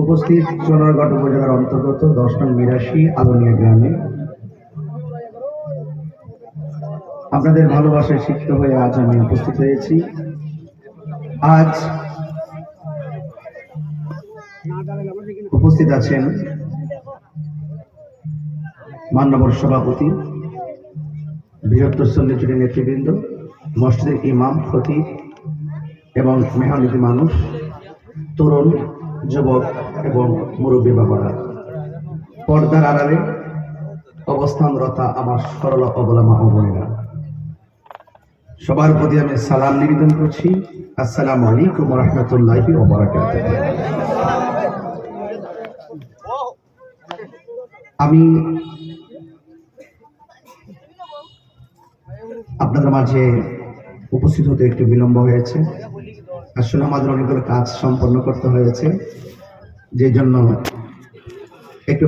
উপস্থিত সোনারঘাট উপজেলার অন্তর্গত 10 নং মিরাশি আলোনিয়া গ্রামে আপনাদের ভালোবাসায় শিক্ষিত হয়ে আজ আমি উপস্থিত হয়েছি। আজ উপস্থিত আছেন মান্যবর সভাপতি, বৃহত্তর চল্লিশজনের নেতৃবৃন্দ, মসজিদের ইমাম, খতিব এবং মেহনতি মানুষ, তরুণ, যুবক এবং মুরব্বী বাবারা, পর্দার আড়ালে অবস্থানরতা আমার সরল অবলা মা ও বোনেরা, সবার প্রতি আমি সালাম নিবেদন করছি। আসসালামু আলাইকুম ওয়া রাহমাতুল্লাহি ওয়া বারাকাতুহু। আমি আপনাদের মাঝে উপস্থিত হতে একটু বিলম্ব হয়েছে। আসলে আমাদের অনেকগুলো কাজ সম্পন্ন করতে হয়েছে, যে জন্য একটু